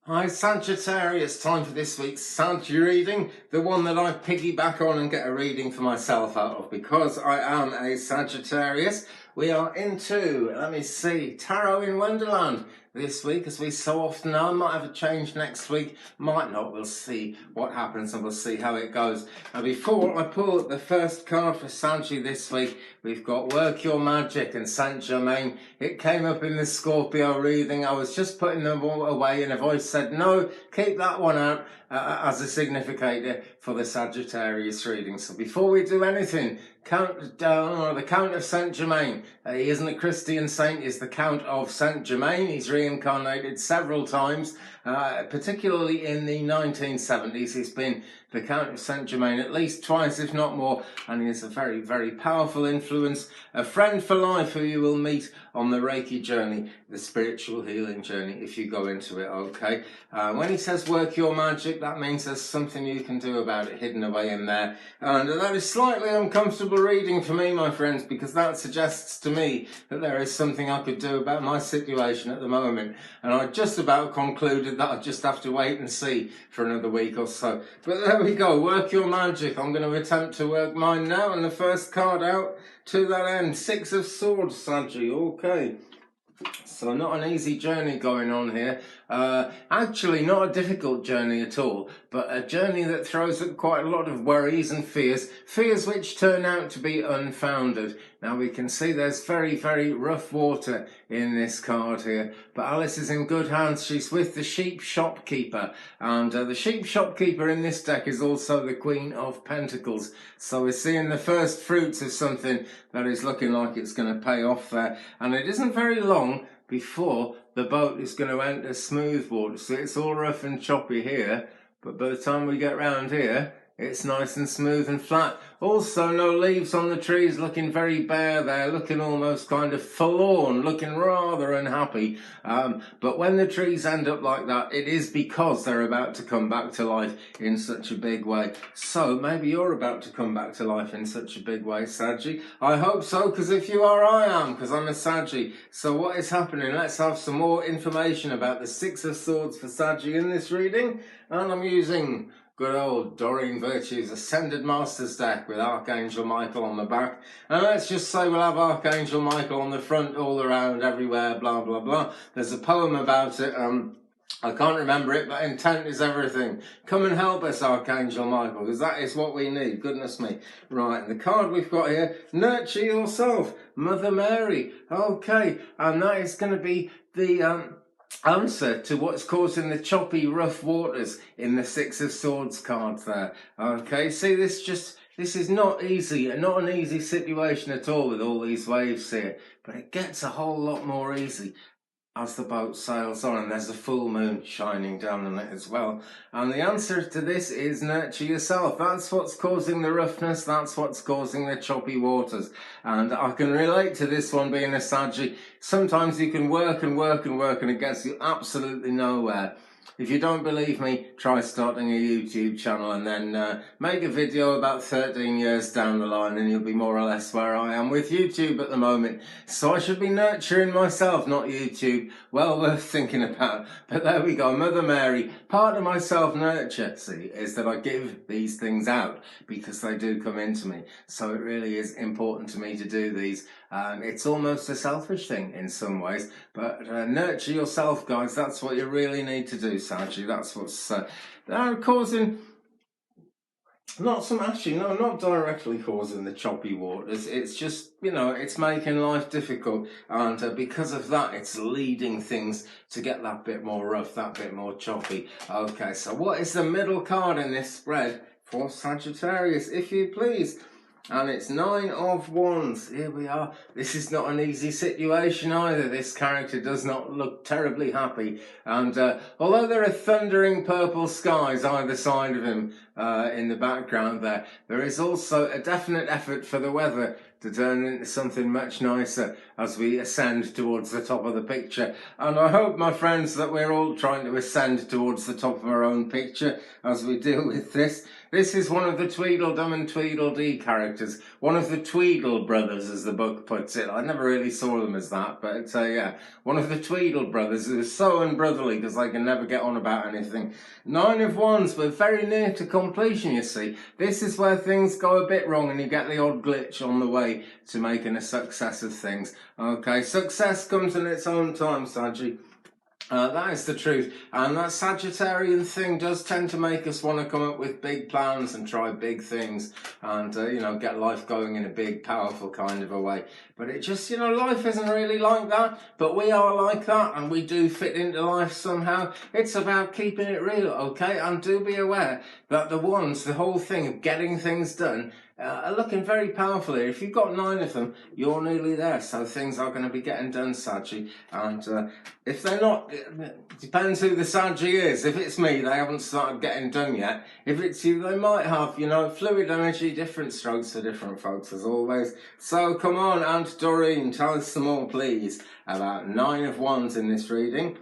Hi Sagittarius, time for this week's Sag reading, the one that I piggyback on and get a reading for myself out of because I am a Sagittarius. We are into, let me see, Tarot in Wonderland this week, as we so often are. Might have a change next week, might not. We'll see what happens and we'll see how it goes. Now, before I pull the first card for Saggy this week, we've got Work Your Magic and Saint Germain. It came up in the Scorpio reading. I was just putting them all away and a voice said, no, keep that one out as a significator for the Sagittarius reading. So before we do anything, the Count of Saint Germain. He isn't a Christian saint, he's the Count of Saint Germain. He's reincarnated several times, particularly in the 1970s. He's been the Count of Saint Germain at least twice, if not more, and he is a very, very powerful influence, a friend for life who you will meet on the Reiki journey, the spiritual healing journey, if you go into it, okay? When he says work your magic, that means there's something you can do about it hidden away in there. And that is slightly uncomfortable reading for me, my friends, because that suggests to me that there is something I could do about my situation at the moment. And I just about concluded that I just have to wait and see for another week or so. But there we go, work your magic. I'm going to attempt to work mine now, and the first card out to that end, Six of Swords, Saggy, okay. So not an easy journey going on here. Actually not a difficult journey at all, but a journey that throws up quite a lot of worries and fears which turn out to be unfounded. Now we can see there's very, very rough water in this card here, but Alice is in good hands. She's with the sheep shopkeeper, and the sheep shopkeeper in this deck is also the Queen of Pentacles. So we're seeing the first fruits of something that is looking like it's going to pay off there, and it isn't very long before the boat is going to enter smooth water. So it's all rough and choppy here, but by the time we get round here, it's nice and smooth and flat. Also, no leaves on the trees, looking very bare there, looking almost kind of forlorn, looking rather unhappy. But when the trees end up like that, it is because they're about to come back to life in such a big way. So maybe you're about to come back to life in such a big way, Saggy. I hope so, because if you are, I am, because I'm a Saggy. So what is happening? Let's have some more information about the Six of Swords for Saggy in this reading. And I'm using good old Doreen Virtue's Ascended Masters deck with Archangel Michael on the back. And let's just say we'll have Archangel Michael on the front, all around, everywhere, blah, blah, blah. There's a poem about it. I can't remember it, but intent is everything. Come and help us, Archangel Michael, because that is what we need. Goodness me. Right, and the card we've got here, Nurture Yourself, Mother Mary. Okay, and that is going to be the answer to what's causing the choppy, rough waters in the Six of Swords cards there. Okay, see, this is not easy, not an easy situation at all with all these waves here, but it gets a whole lot more easy as the boat sails on, and there's a full moon shining down on it as well. And the answer to this is nurture yourself. That's what's causing the roughness, that's what's causing the choppy waters. And I can relate to this one being a Saggy. Sometimes you can work and work and work and it gets you absolutely nowhere. If you don't believe me, try starting a YouTube channel and then make a video about 13 years down the line and you'll be more or less where I am with YouTube at the moment. So I should be nurturing myself, not YouTube. Well worth thinking about. But there we go, Mother Mary. Part of my self-nurture, see, is that I give these things out because they do come into me. So it really is important to me to do these. It's almost a selfish thing in some ways, but nurture yourself, guys. That's what you really need to do, Saggy. That's what's causing, not directly causing the choppy waters. It's just, it's making life difficult, and because of that, it's leading things to get that bit more rough, that bit more choppy. Okay, so what is the middle card in this spread for Sagittarius, if you please? And it's Nine of Wands. Here we are. This is not an easy situation either. This character does not look terribly happy. And although there are thundering purple skies either side of him in the background there is also a definite effort for the weather to turn into something much nicer as we ascend towards the top of the picture. And I hope, my friends, that we're all trying to ascend towards the top of our own picture as we deal with this. This is one of the Tweedledum and Tweedledee characters, one of the Tweedle brothers, as the book puts it. I never really saw them as that, but yeah, one of the Tweedle brothers who are so unbrotherly because they can never get on about anything. 9 of Wands, but very near to completion, you see. This is where things go a bit wrong and you get the odd glitch on the way to making a success of things. Okay, success comes in its own time, Saggy. That is the truth, and that Sagittarian thing does tend to make us want to come up with big plans and try big things and, you know, get life going in a big, powerful kind of a way. But it just, you know, life isn't really like that, but we are like that and we do fit into life somehow. It's about keeping it real, okay? And do be aware that the ones, the whole thing of getting things done, are looking very powerful here. If you've got 9 of them, you're nearly there. So things are going to be getting done, Saggy. And if they're not, it depends who the Saggy is. If it's me, they haven't started getting done yet. If it's you, they might have, you know, fluid energy, different strokes for different folks as always. So come on, Aunt Doreen, tell us some more, please, about 9 of Wands in this reading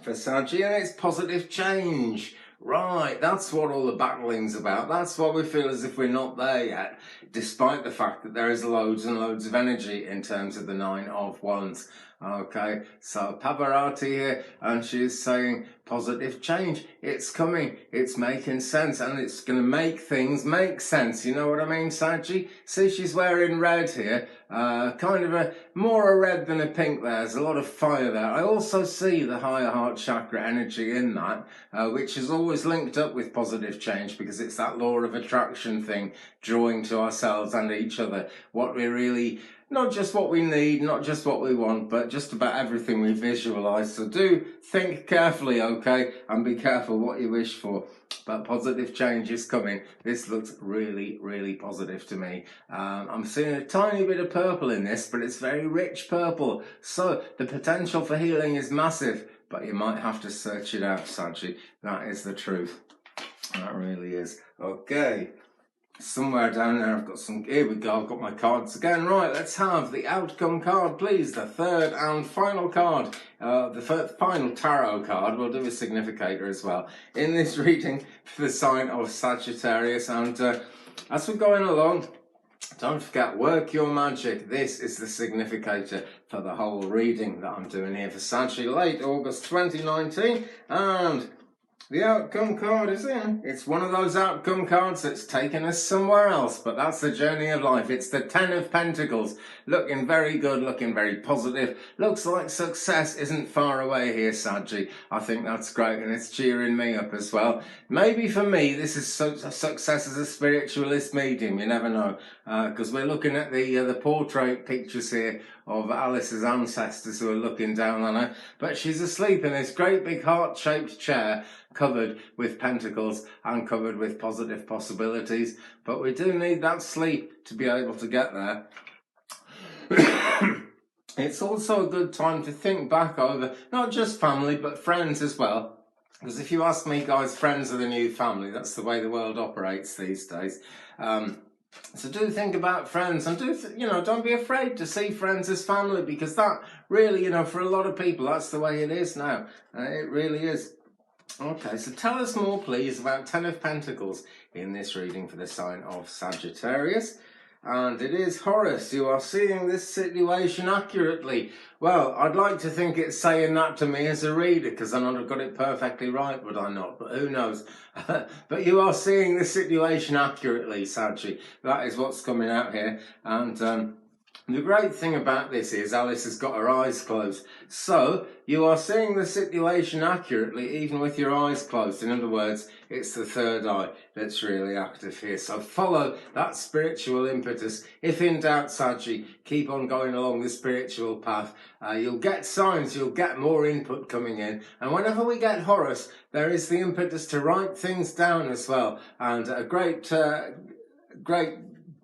for Saggy, and it's positive change. Right, that's what all the battling's about. That's why we feel as if we're not there yet, despite the fact that there is loads and loads of energy in terms of the 9 of Wands. Okay, so Pavarati here, and she's saying positive change. It's coming, it's making sense, and it's going to make things make sense. You know what I mean, Saggy? See, she's wearing red here, kind of more a red than a pink there. There's a lot of fire there. I also see the higher heart chakra energy in that, which is always linked up with positive change because it's that law of attraction thing, drawing to ourselves and each other what we really, not just what we need, not just what we want, but just about everything we visualize. So do think carefully, okay, and be careful what you wish for. But positive change is coming. This looks really, really positive to me. I'm seeing a tiny bit of purple in this, but it's very rich purple. So the potential for healing is massive, but you might have to search it out, Saggy. That is the truth. That really is. Okay. Somewhere down there I've got some, here we go, I've got my cards again. Right, let's have the outcome card, please, the third and final card, the final tarot card. We'll do a significator as well in this reading for the sign of Sagittarius. And as we're going along, don't forget, work your magic. This is the significator for the whole reading that I'm doing here for Sagittarius, late August 2019, and the outcome card is in. It's one of those outcome cards that's taken us somewhere else, but that's the journey of life. It's the 10 of Pentacles, looking very good, looking very positive. Looks like success isn't far away here, Saggy. I think that's great, and it's cheering me up as well. Maybe for me, this is success as a spiritualist medium. You never know, because we're looking at the portrait pictures here of Alice's ancestors who are looking down on her, but she's asleep in this great big heart-shaped chair covered with pentacles and covered with positive possibilities. But we do need that sleep to be able to get there. It's also a good time to think back over not just family but friends as well, because if you ask me, guys, friends are the new family. That's the way the world operates these days. So do think about friends, and don't be afraid to see friends as family, because that really, for a lot of people, that's the way it is now. It really is. Okay, so tell us more, please, about 10 of Pentacles in this reading for the sign of Sagittarius. And it is Horus. You are seeing this situation accurately. Well, I'd like to think it's saying that to me as a reader, because I know I've got it perfectly right, would I not? But who knows? But you are seeing this situation accurately, Saggy. That is what's coming out here. And the great thing about this is Alice has got her eyes closed. So you are seeing the situation accurately even with your eyes closed. In other words, it's the third eye that's really active here. So follow that spiritual impetus. If in doubt, Saggy, keep on going along the spiritual path. You'll get signs, you'll get more input coming in. And whenever we get Horus, there is the impetus to write things down as well. And a great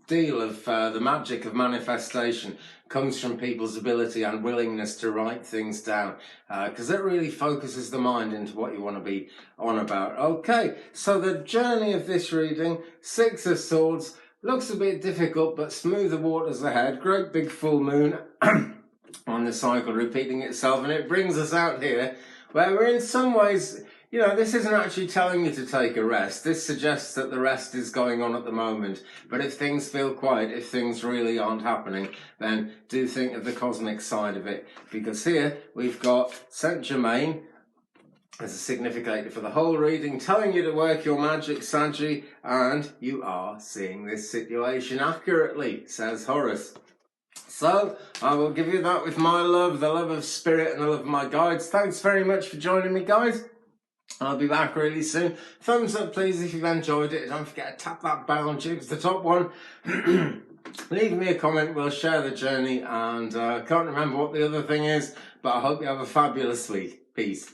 deal of the magic of manifestation comes from people's ability and willingness to write things down, because it really focuses the mind into what you want to be on about. Okay, so the journey of this reading, 6 of Swords, Looks a bit difficult, but smoother waters ahead. Great big full moon on the cycle repeating itself, and it brings us out here where we're in some ways, this isn't actually telling you to take a rest. This suggests that the rest is going on at the moment. But if things feel quiet, if things really aren't happening, then do think of the cosmic side of it. Because here we've got Saint Germain as a significator for the whole reading, telling you to work your magic, Saggy, and you are seeing this situation accurately, says Horace. So, I will give you that with my love, the love of spirit and the love of my guides. Thanks very much for joining me, guys. I'll be back really soon. Thumbs up, please, if you've enjoyed it. Don't forget to tap that bell and choose the top one. Leave me a comment. We'll share the journey. And I can't remember what the other thing is, but I hope you have a fabulous week. Peace.